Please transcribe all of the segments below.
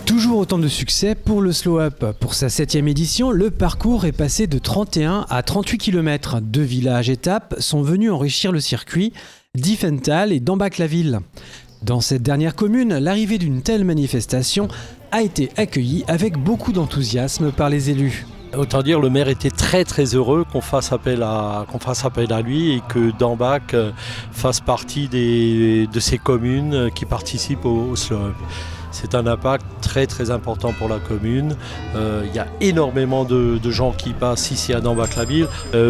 Toujours autant de succès pour le Slow Up. Pour sa 7e édition, le parcours est passé de 31 à 38 km. 2 villages étapes sont venus enrichir le circuit, Diefenthal et Dambach-la-Ville. Dans cette dernière commune, l'arrivée d'une telle manifestation a été accueillie avec beaucoup d'enthousiasme par les élus. Autant dire, le maire était très heureux qu'on fasse appel à lui et que Dambach fasse partie de ces communes qui participent au Slow Up. C'est un impact très important pour la commune. Il y a énormément de gens qui passent ici à Dambach-la-Ville.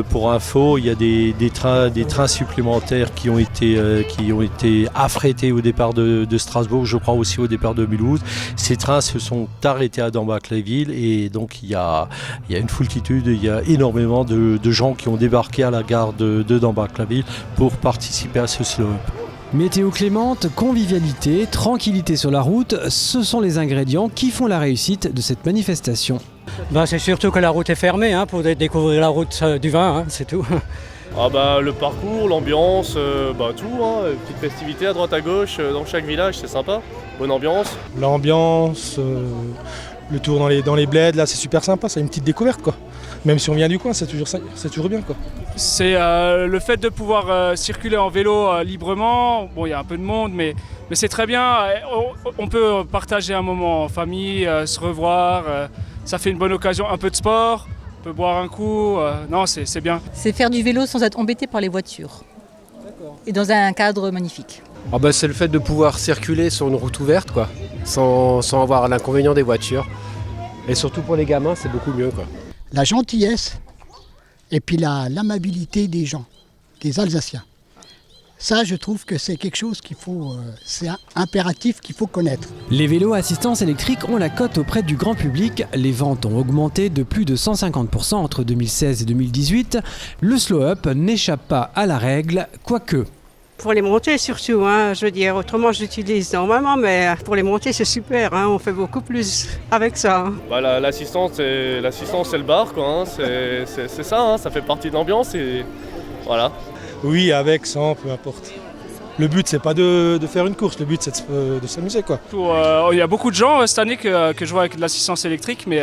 Pour info, il y a des trains supplémentaires qui ont été affrétés au départ de Strasbourg, je crois aussi au départ de Mulhouse. Ces trains se sont arrêtés à Dambach-la-Ville et donc il y a une foultitude, il y a énormément de gens qui ont débarqué à la gare de Dambach-la-Ville pour participer à ce slow up. Météo clémente, convivialité, tranquillité sur la route, ce sont les ingrédients qui font la réussite de cette manifestation. C'est surtout que la route est fermée pour découvrir la route du vin, c'est tout. Le parcours, l'ambiance, tout, petite festivité à droite à gauche dans chaque village, c'est sympa, bonne ambiance. L'ambiance, le tour dans les bleds, là c'est super sympa, c'est une petite découverte quoi. Même si on vient du coin, c'est toujours bien quoi. C'est le fait de pouvoir circuler en vélo librement. Bon, il y a un peu de monde, mais c'est très bien. On peut partager un moment en famille, se revoir. Ça fait une bonne occasion, un peu de sport. On peut boire un coup. Non, c'est bien. C'est faire du vélo sans être embêté par les voitures. Et dans un cadre magnifique. C'est le fait de pouvoir circuler sur une route ouverte, quoi, sans avoir l'inconvénient des voitures. Et surtout pour les gamins, c'est beaucoup mieux, quoi. La gentillesse et puis l'amabilité des gens, des Alsaciens. Ça, je trouve que c'est quelque chose c'est un impératif qu'il faut connaître. Les vélos assistance électrique ont la cote auprès du grand public. Les ventes ont augmenté de plus de 150% entre 2016 et 2018. Le Slow Up n'échappe pas à la règle, quoique. Pour les montées surtout, je veux dire, autrement j'utilise normalement, mais pour les montées c'est super, on fait beaucoup plus avec ça. L'assistance c'est le bar, quoi, c'est ça, ça fait partie de l'ambiance et voilà. Oui, avec, sans, peu importe. Le but c'est pas de faire une course, le but c'est de s'amuser quoi. Il y a beaucoup de gens cette année que je vois avec de l'assistance électrique, mais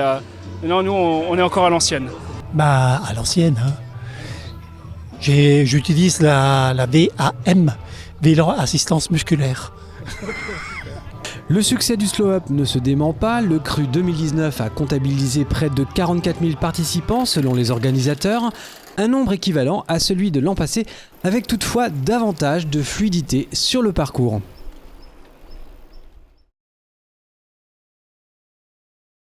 non, nous on est encore à l'ancienne. À l'ancienne, J'utilise la VAM, vélo assistance musculaire. Le succès du Slow Up ne se dément pas. Le Cru 2019 a comptabilisé près de 44 000 participants selon les organisateurs, un nombre équivalent à celui de l'an passé, avec toutefois davantage de fluidité sur le parcours.